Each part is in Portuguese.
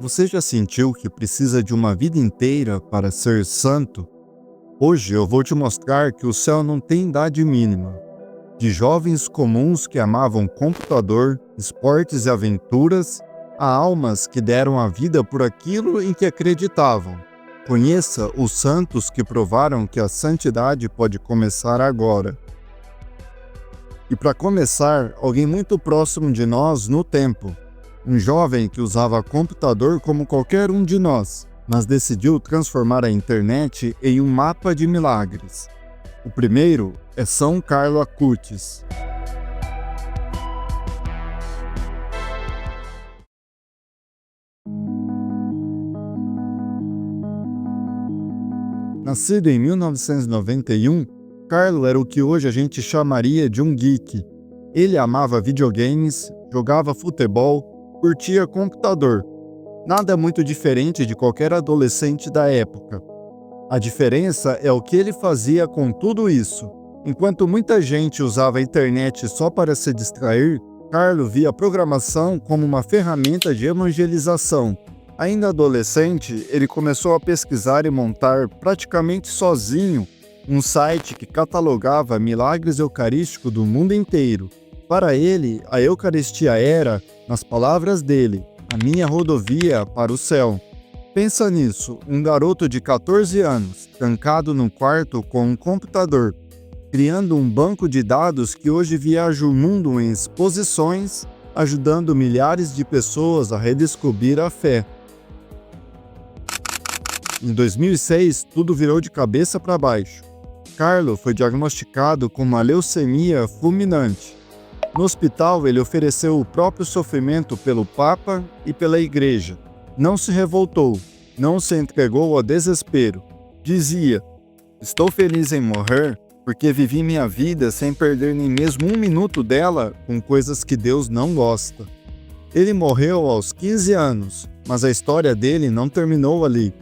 Você já sentiu que precisa de uma vida inteira para ser santo? Hoje eu vou te mostrar que o céu não tem idade mínima. De jovens comuns que amavam computador, esportes e aventuras, a almas que deram a vida por aquilo em que acreditavam. Conheça os santos que provaram que a santidade pode começar agora. E para começar, alguém muito próximo de nós no tempo. Um jovem que usava computador como qualquer um de nós, mas decidiu transformar a internet em um mapa de milagres. O primeiro é São Carlo Acutis. Nascido em 1991, Carlo era o que hoje a gente chamaria de um geek. Ele amava videogames, jogava futebol, curtia computador. Nada muito diferente de qualquer adolescente da época. A diferença é o que ele fazia com tudo isso. Enquanto muita gente usava a internet só para se distrair, Carlo via a programação como uma ferramenta de evangelização. Ainda adolescente, ele começou a pesquisar e montar praticamente sozinho um site que catalogava milagres eucarísticos do mundo inteiro. Para ele, a Eucaristia era, nas palavras dele, a minha rodovia para o céu. Pensa nisso, um garoto de 14 anos, trancado num quarto com um computador, criando um banco de dados que hoje viaja o mundo em exposições, ajudando milhares de pessoas a redescobrir a fé. Em 2006, tudo virou de cabeça para baixo. Carlo foi diagnosticado com uma leucemia fulminante. No hospital, ele ofereceu o próprio sofrimento pelo Papa e pela Igreja. Não se revoltou, não se entregou ao desespero. Dizia: "Estou feliz em morrer porque vivi minha vida sem perder nem mesmo um minuto dela com coisas que Deus não gosta." Ele morreu aos 15 anos, mas a história dele não terminou ali.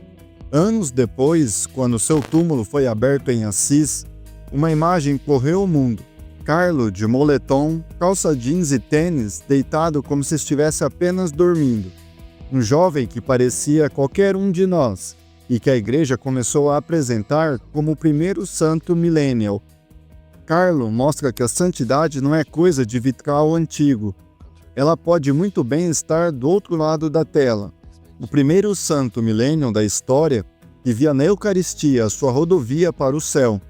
Anos depois, quando seu túmulo foi aberto em Assis, uma imagem correu o mundo. Carlo, de moletom, calça jeans e tênis, deitado como se estivesse apenas dormindo. Um jovem que parecia qualquer um de nós, e que a igreja começou a apresentar como o primeiro santo millennial. Carlo mostra que a santidade não é coisa de vitral antigo. Ela pode muito bem estar do outro lado da tela. O primeiro santo millennial da história vivia na Eucaristia, a sua rodovia para o céu.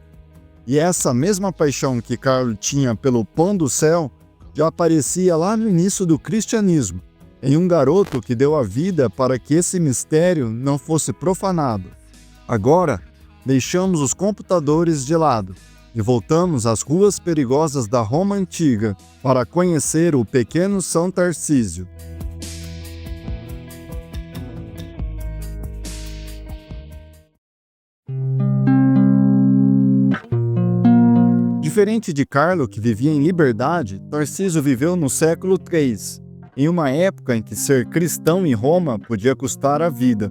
E essa mesma paixão que Carlo tinha pelo pão do céu já aparecia lá no início do cristianismo, em um garoto que deu a vida para que esse mistério não fosse profanado. Agora, deixamos os computadores de lado e voltamos às ruas perigosas da Roma antiga para conhecer o pequeno São Tarcísio. Diferente de Carlo, que vivia em liberdade, Tarcísio viveu no século III, em uma época em que ser cristão em Roma podia custar a vida.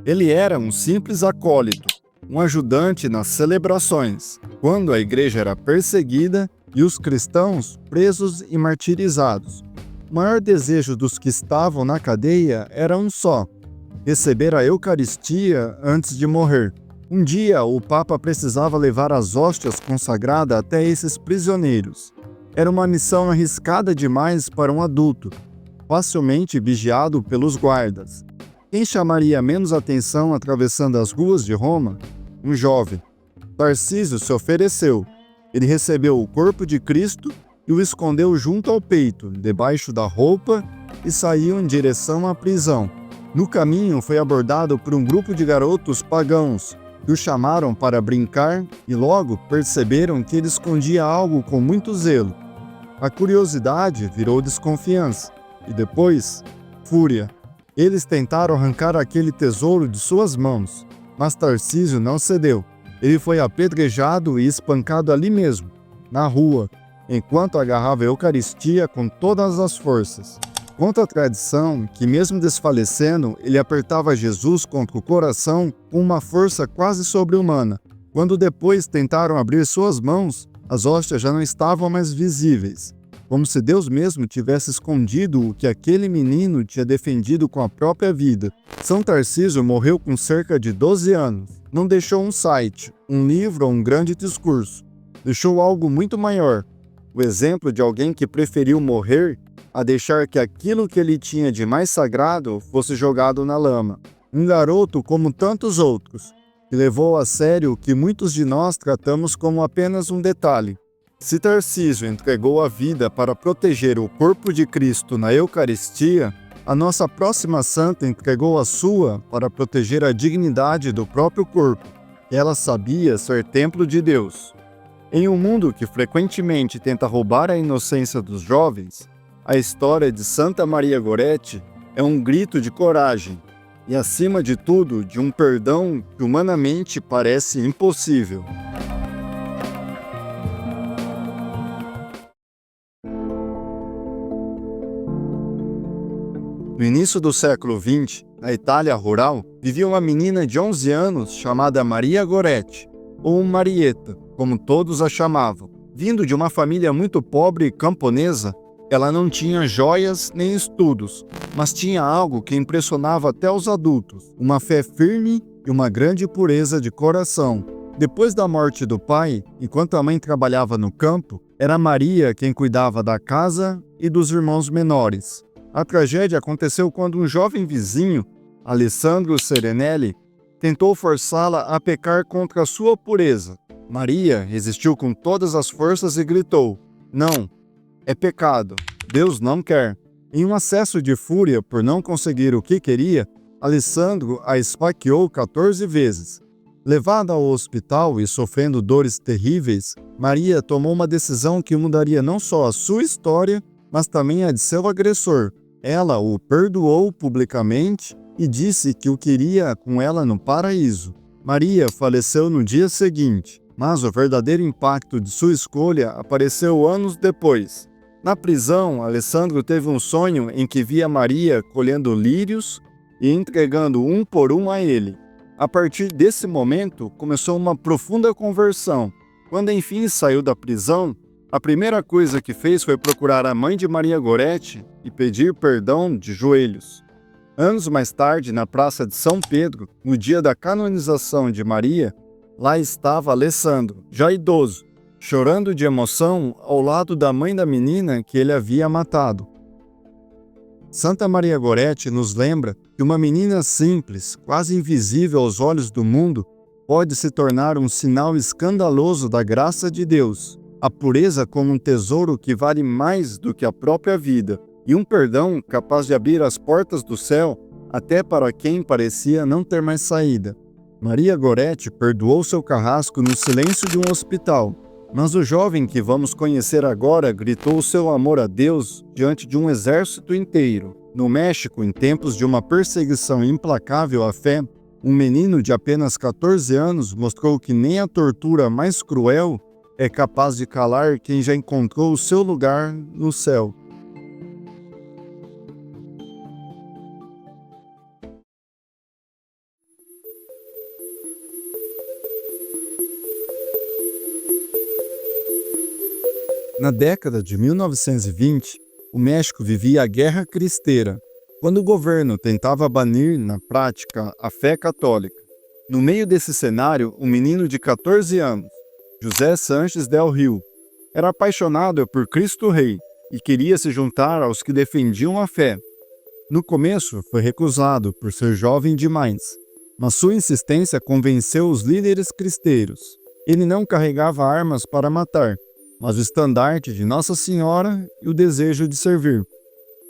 Ele era um simples acólito, um ajudante nas celebrações, quando a igreja era perseguida e os cristãos presos e martirizados. O maior desejo dos que estavam na cadeia era um só: receber a Eucaristia antes de morrer. Um dia, o Papa precisava levar as hóstias consagradas até esses prisioneiros. Era uma missão arriscada demais para um adulto, facilmente vigiado pelos guardas. Quem chamaria menos atenção atravessando as ruas de Roma? Um jovem. Tarcísio se ofereceu. Ele recebeu o corpo de Cristo e o escondeu junto ao peito, debaixo da roupa, e saiu em direção à prisão. No caminho, foi abordado por um grupo de garotos pagãos, que o chamaram para brincar e logo perceberam que ele escondia algo com muito zelo. A curiosidade virou desconfiança e depois, fúria. Eles tentaram arrancar aquele tesouro de suas mãos, mas Tarcísio não cedeu. Ele foi apedrejado e espancado ali mesmo, na rua, enquanto agarrava a Eucaristia com todas as forças. Conta a tradição que, mesmo desfalecendo, ele apertava Jesus contra o coração com uma força quase sobre-humana. Quando depois tentaram abrir suas mãos, as hóstias já não estavam mais visíveis. como se Deus mesmo tivesse escondido o que aquele menino tinha defendido com a própria vida. São Tarcísio morreu com cerca de 12 anos. Não deixou um site, um livro ou um grande discurso. Deixou algo muito maior. O exemplo de alguém que preferiu morrer a deixar que aquilo que ele tinha de mais sagrado fosse jogado na lama. Um garoto como tantos outros, que levou a sério o que muitos de nós tratamos como apenas um detalhe. Se Tarcísio entregou a vida para proteger o corpo de Cristo na Eucaristia, a nossa próxima santa entregou a sua para proteger a dignidade do próprio corpo, que ela sabia ser templo de Deus. Em um mundo que frequentemente tenta roubar a inocência dos jovens, a história de Santa Maria Goretti é um grito de coragem e, acima de tudo, de um perdão que humanamente parece impossível. No início do século XX, na Itália rural, vivia uma menina de 11 anos chamada Maria Goretti, ou Marieta, como todos a chamavam. Vindo de uma família muito pobre e camponesa, ela não tinha joias nem estudos, mas tinha algo que impressionava até os adultos: uma fé firme e uma grande pureza de coração. Depois da morte do pai, enquanto a mãe trabalhava no campo, era Maria quem cuidava da casa e dos irmãos menores. A tragédia aconteceu quando um jovem vizinho, Alessandro Serenelli, tentou forçá-la a pecar contra a sua pureza. Maria resistiu com todas as forças e gritou: "Não, é pecado. Deus não quer." Em um acesso de fúria por não conseguir o que queria, Alessandro a esfaqueou 14 vezes. Levada ao hospital e sofrendo dores terríveis, Maria tomou uma decisão que mudaria não só a sua história, mas também a de seu agressor. Ela o perdoou publicamente e disse que o queria com ela no paraíso. Maria faleceu no dia seguinte, mas o verdadeiro impacto de sua escolha apareceu anos depois. Na prisão, Alessandro teve um sonho em que via Maria colhendo lírios e entregando um por um a ele. A partir desse momento, começou uma profunda conversão. Quando enfim saiu da prisão, a primeira coisa que fez foi procurar a mãe de Maria Goretti e pedir perdão de joelhos. Anos mais tarde, na Praça de São Pedro, no dia da canonização de Maria, lá estava Alessandro, já idoso, chorando de emoção ao lado da mãe da menina que ele havia matado. Santa Maria Goretti nos lembra que uma menina simples, quase invisível aos olhos do mundo, pode se tornar um sinal escandaloso da graça de Deus. A pureza como um tesouro que vale mais do que a própria vida, e um perdão capaz de abrir as portas do céu até para quem parecia não ter mais saída. Maria Goretti perdoou seu carrasco no silêncio de um hospital, mas o jovem que vamos conhecer agora gritou seu amor a Deus diante de um exército inteiro. No México, em tempos de uma perseguição implacável à fé, um menino de apenas 14 anos mostrou que nem a tortura mais cruel é capaz de calar quem já encontrou o seu lugar no céu. Na década de 1920, o México vivia a Guerra Cristeira, quando o governo tentava banir na prática a fé católica. No meio desse cenário, um menino de 14 anos, José Sanches del Rio, era apaixonado por Cristo Rei e queria se juntar aos que defendiam a fé. No começo, foi recusado por ser jovem demais, mas sua insistência convenceu os líderes cristeiros. Ele não carregava armas para matar, mas o estandarte de Nossa Senhora e o desejo de servir.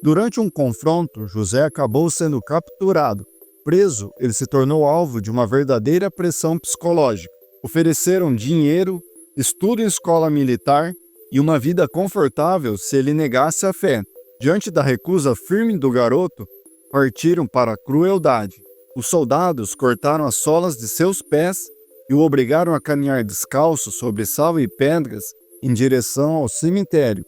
Durante um confronto, José acabou sendo capturado. Preso, ele se tornou alvo de uma verdadeira pressão psicológica. Ofereceram dinheiro, estudo em escola militar e uma vida confortável se ele negasse a fé. Diante da recusa firme do garoto, partiram para a crueldade. Os soldados cortaram as solas de seus pés e o obrigaram a caminhar descalço sobre sal e pedras em direção ao cemitério.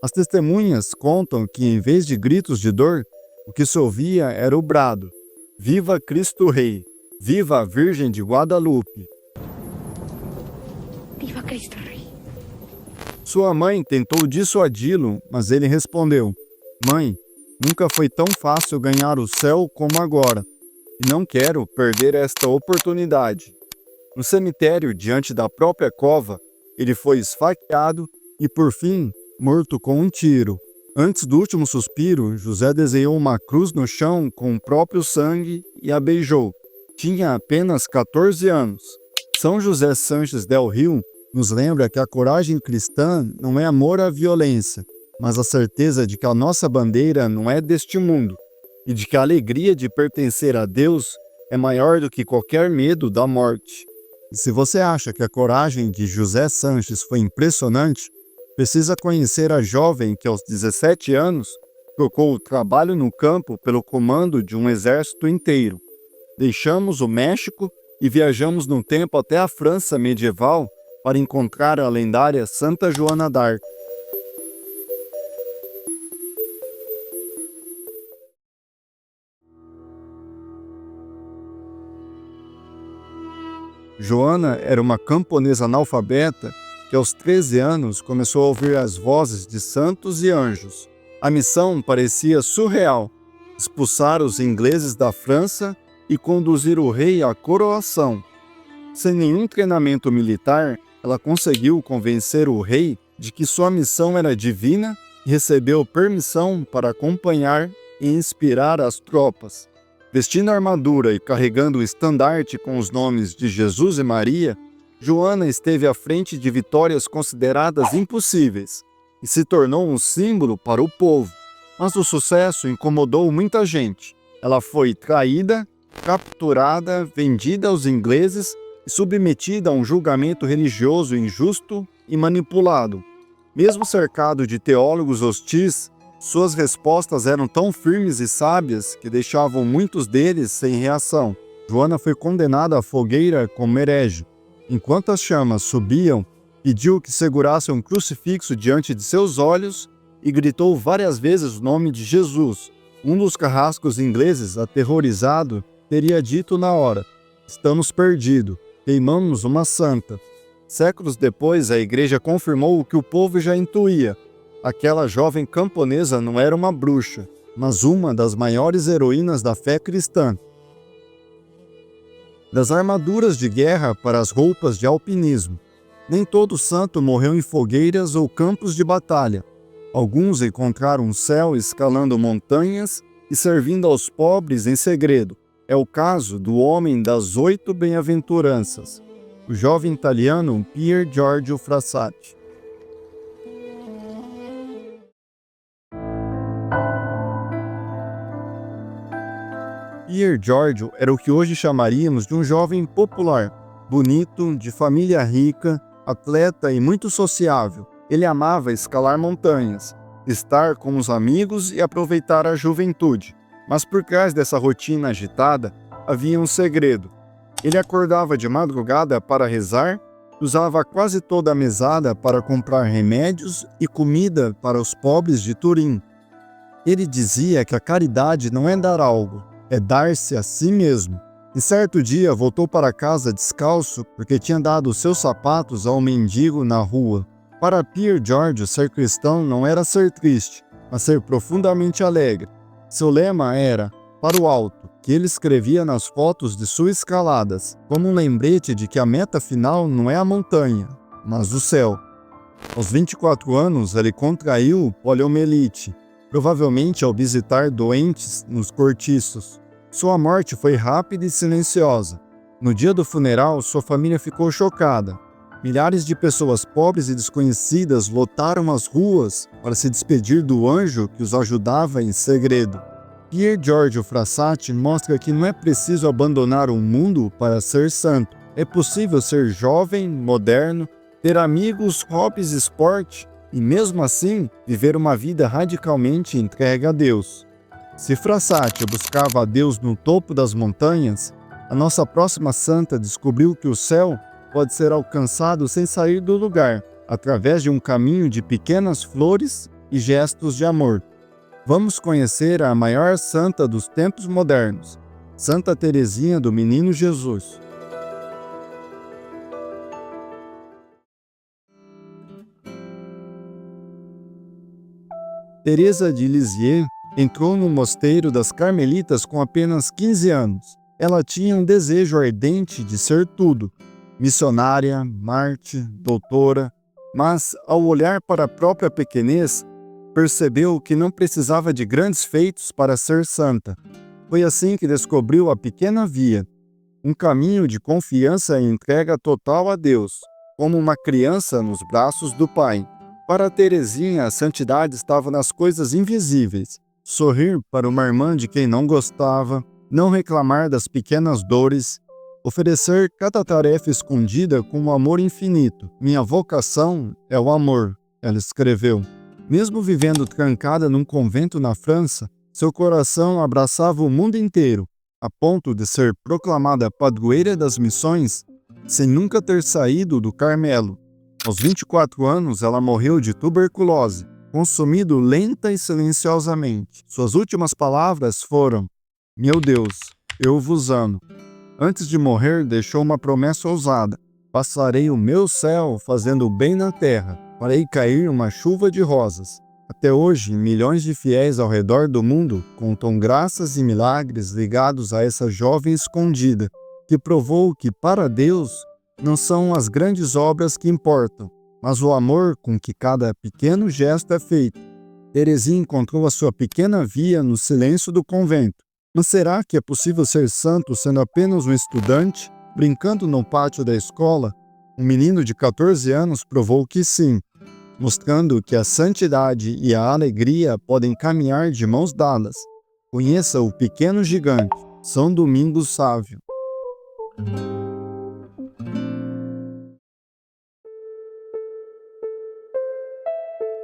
As testemunhas contam que, em vez de gritos de dor, o que se ouvia era o brado: "Viva Cristo Rei! Viva a Virgem de Guadalupe!" Viva Cristo Rei! Sua mãe tentou dissuadi-lo, mas ele respondeu: Mãe, nunca foi tão fácil ganhar o céu como agora, e não quero perder esta oportunidade. No cemitério, diante da própria cova, ele foi esfaqueado e, por fim, morto com um tiro. Antes do último suspiro, José desenhou uma cruz no chão com o próprio sangue e a beijou. Tinha apenas 14 anos. São José Sanches del Rio nos lembra que a coragem cristã não é amor à violência, mas a certeza de que a nossa bandeira não é deste mundo e de que a alegria de pertencer a Deus é maior do que qualquer medo da morte. E se você acha que a coragem de José Sanches foi impressionante, precisa conhecer a jovem que aos 17 anos trocou o trabalho no campo pelo comando de um exército inteiro. Deixamos o México e viajamos no tempo até a França medieval para encontrar a lendária Santa Joana d'Arc. Joana era uma camponesa analfabeta que aos 13 anos começou a ouvir as vozes de santos e anjos. A missão parecia surreal: expulsar os ingleses da França e conduzir o rei à coroação. Sem nenhum treinamento militar, ela conseguiu convencer o rei de que sua missão era divina e recebeu permissão para acompanhar e inspirar as tropas. Vestindo a armadura e carregando o estandarte com os nomes de Jesus e Maria, Joana esteve à frente de vitórias consideradas impossíveis e se tornou um símbolo para o povo. Mas o sucesso incomodou muita gente. Ela foi traída, capturada, vendida aos ingleses e submetida a um julgamento religioso injusto e manipulado. Mesmo cercado de teólogos hostis, suas respostas eram tão firmes e sábias que deixavam muitos deles sem reação. Joana foi condenada à fogueira como herege. Enquanto as chamas subiam, pediu que segurasse um crucifixo diante de seus olhos e gritou várias vezes o nome de Jesus. Um dos carrascos ingleses, aterrorizado, teria dito na hora: "Estamos perdidos. Queimamos uma santa." Séculos depois, a igreja confirmou o que o povo já intuía. Aquela jovem camponesa não era uma bruxa, mas uma das maiores heroínas da fé cristã. Das armaduras de guerra para as roupas de alpinismo. Nem todo santo morreu em fogueiras ou campos de batalha. Alguns encontraram o céu escalando montanhas e servindo aos pobres em segredo. É o caso do homem das 8 bem-aventuranças, o jovem italiano Pier Giorgio Frassati. Pier Giorgio era o que hoje chamaríamos de um jovem popular, bonito, de família rica, atleta e muito sociável. Ele amava escalar montanhas, estar com os amigos e aproveitar a juventude. Mas por trás dessa rotina agitada, havia um segredo. Ele acordava de madrugada para rezar, usava quase toda a mesada para comprar remédios e comida para os pobres de Turim. Ele dizia que a caridade não é dar algo, é dar-se a si mesmo. E certo dia voltou para casa descalço porque tinha dado os seus sapatos ao mendigo na rua. Para Pier Giorgio, ser cristão não era ser triste, mas ser profundamente alegre. Seu lema era "para o alto", que ele escrevia nas fotos de suas escaladas, como um lembrete de que a meta final não é a montanha, mas o céu. Aos 24 anos, ele contraiu poliomielite, provavelmente ao visitar doentes nos cortiços. Sua morte foi rápida e silenciosa. No dia do funeral, sua família ficou chocada. Milhares de pessoas pobres e desconhecidas lotaram as ruas para se despedir do anjo que os ajudava em segredo. Pier Giorgio Frassati mostra que não é preciso abandonar o mundo para ser santo. É possível ser jovem, moderno, ter amigos, hobbies, esporte e, mesmo assim, viver uma vida radicalmente entregue a Deus. Se Frassati buscava a Deus no topo das montanhas, a nossa próxima santa descobriu que o céu pode ser alcançado sem sair do lugar, através de um caminho de pequenas flores e gestos de amor. Vamos conhecer a maior santa dos tempos modernos, Santa Teresinha do Menino Jesus. Teresa de Lisieux entrou no mosteiro das Carmelitas com apenas 15 anos. Ela tinha um desejo ardente de ser tudo: missionária, mártir, doutora, mas, ao olhar para a própria pequenez, percebeu que não precisava de grandes feitos para ser santa. Foi assim que descobriu a pequena via, um caminho de confiança e entrega total a Deus, como uma criança nos braços do Pai. Para Teresinha, a santidade estava nas coisas invisíveis: sorrir para uma irmã de quem não gostava, não reclamar das pequenas dores, oferecer cada tarefa escondida com um amor infinito. Minha vocação é o amor, ela escreveu. Mesmo vivendo trancada num convento na França, seu coração abraçava o mundo inteiro, a ponto de ser proclamada padroeira das missões sem nunca ter saído do Carmelo. Aos 24 anos, ela morreu de tuberculose, consumindo lenta e silenciosamente. Suas últimas palavras foram: "Meu Deus, eu vos amo." Antes de morrer, deixou uma promessa ousada: "Passarei o meu céu fazendo o bem na terra, farei cair uma chuva de rosas." Até hoje, milhões de fiéis ao redor do mundo contam graças e milagres ligados a essa jovem escondida, que provou que, para Deus, não são as grandes obras que importam, mas o amor com que cada pequeno gesto é feito. Teresinha encontrou a sua pequena via no silêncio do convento. Mas será que é possível ser santo sendo apenas um estudante, brincando no pátio da escola? Um menino de 14 anos provou que sim, mostrando que a santidade e a alegria podem caminhar de mãos dadas. Conheça o pequeno gigante, São Domingos Sávio.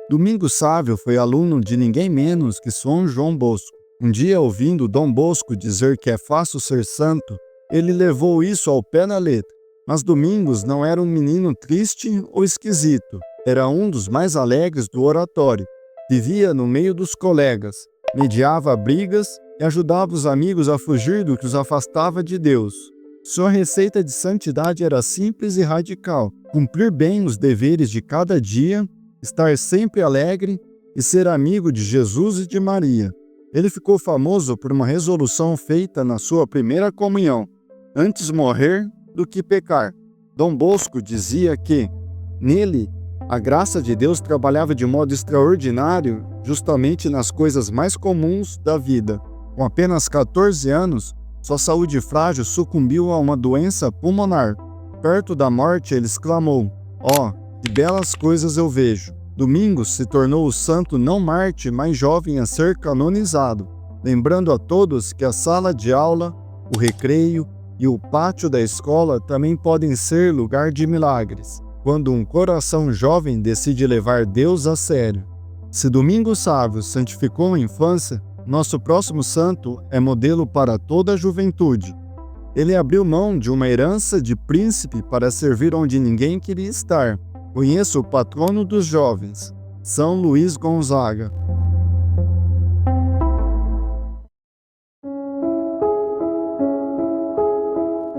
Domingos Sávio foi aluno de ninguém menos que São João Bosco. Um dia, ouvindo Dom Bosco dizer que é fácil ser santo, ele levou isso ao pé da letra. Mas Domingos não era um menino triste ou esquisito. Era um dos mais alegres do oratório. Vivia no meio dos colegas, mediava brigas e ajudava os amigos a fugir do que os afastava de Deus. Sua receita de santidade era simples e radical: cumprir bem os deveres de cada dia, estar sempre alegre e ser amigo de Jesus e de Maria. Ele ficou famoso por uma resolução feita na sua primeira comunhão: antes morrer do que pecar. Dom Bosco dizia que, nele, a graça de Deus trabalhava de modo extraordinário justamente nas coisas mais comuns da vida. Com apenas 14 anos, sua saúde frágil sucumbiu a uma doença pulmonar. Perto da morte, ele exclamou: "Oh, que belas coisas eu vejo." Domingos se tornou o santo não mártir mais jovem a ser canonizado, lembrando a todos que a sala de aula, o recreio e o pátio da escola também podem ser lugar de milagres, quando um coração jovem decide levar Deus a sério. Se Domingos Sávio santificou a infância, nosso próximo santo é modelo para toda a juventude. Ele abriu mão de uma herança de príncipe para servir onde ninguém queria estar. Conheça o patrono dos jovens, São Luís Gonzaga.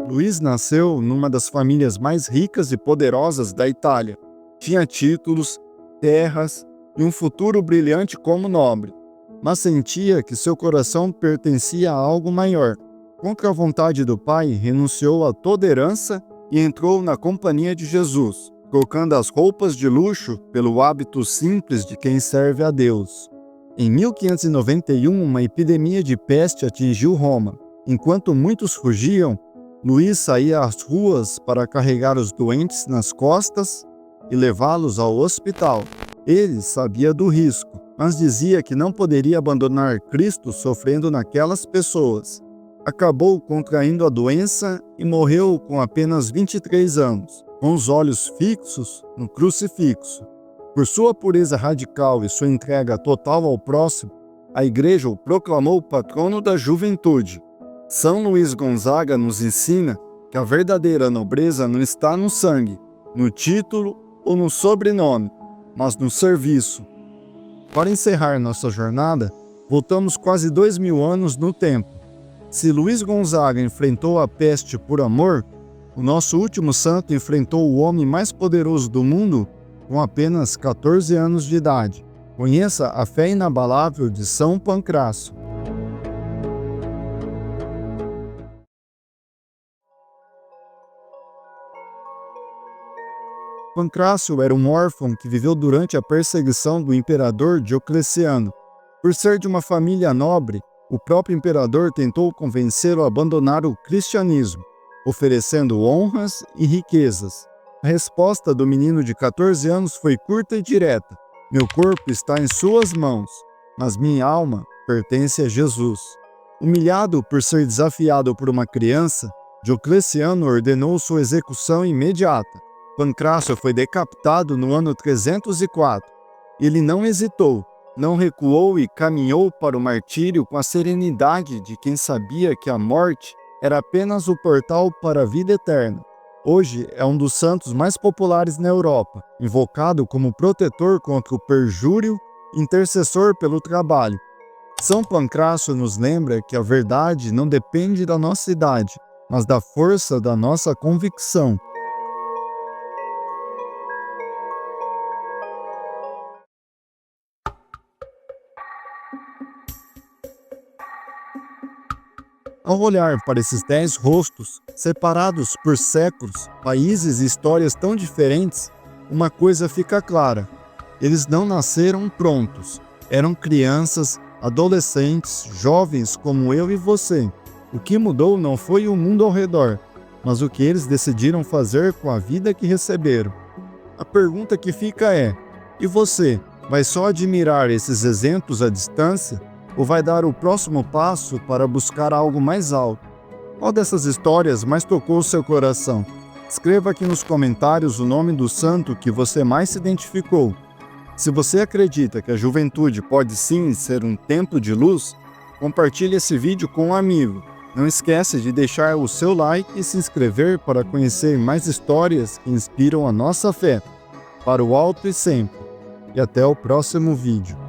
Luís nasceu numa das famílias mais ricas e poderosas da Itália. Tinha títulos, terras e um futuro brilhante como nobre, mas sentia que seu coração pertencia a algo maior. Contra a vontade do pai, renunciou a toda herança e entrou na companhia de Jesus, trocando as roupas de luxo pelo hábito simples de quem serve a Deus. Em 1591, uma epidemia de peste atingiu Roma. Enquanto muitos fugiam, Luís saía às ruas para carregar os doentes nas costas e levá-los ao hospital. Ele sabia do risco, mas dizia que não poderia abandonar Cristo sofrendo naquelas pessoas. Acabou contraindo a doença e morreu com apenas 23 anos, com os olhos fixos no crucifixo. Por sua pureza radical e sua entrega total ao próximo, a Igreja o proclamou patrono da juventude. São Luís Gonzaga nos ensina que a verdadeira nobreza não está no sangue, no título ou no sobrenome, mas no serviço. Para encerrar nossa jornada, voltamos quase 2000 anos no tempo. Se Luís Gonzaga enfrentou a peste por amor, o nosso último santo enfrentou o homem mais poderoso do mundo com apenas 14 anos de idade. Conheça a fé inabalável de São Pancrácio. Pancrácio era um órfão que viveu durante a perseguição do imperador Diocleciano. Por ser de uma família nobre, o próprio imperador tentou convencê-lo a abandonar o cristianismo, oferecendo honras e riquezas. A resposta do menino de 14 anos foi curta e direta: meu corpo está em suas mãos, mas minha alma pertence a Jesus. Humilhado por ser desafiado por uma criança, Diocleciano ordenou sua execução imediata. Pancrácio foi decapitado no ano 304. Ele não hesitou, não recuou e caminhou para o martírio com a serenidade de quem sabia que a morte era apenas o portal para a vida eterna. Hoje é um dos santos mais populares na Europa, invocado como protetor contra o perjúrio e intercessor pelo trabalho. São Pancrácio nos lembra que a verdade não depende da nossa idade, mas da força da nossa convicção. Ao olhar para esses 10 rostos, separados por séculos, países e histórias tão diferentes, uma coisa fica clara: eles não nasceram prontos. Eram crianças, adolescentes, jovens como eu e você. O que mudou não foi o mundo ao redor, mas o que eles decidiram fazer com a vida que receberam. A pergunta que fica é: e você, vai só admirar esses exemplos à distância? Ou vai dar o próximo passo para buscar algo mais alto? Qual dessas histórias mais tocou o seu coração? Escreva aqui nos comentários o nome do santo que você mais se identificou. Se você acredita que a juventude pode sim ser um templo de luz, compartilhe esse vídeo com um amigo. Não esqueça de deixar o seu like e se inscrever para conhecer mais histórias que inspiram a nossa fé. Para o alto e sempre. E até o próximo vídeo.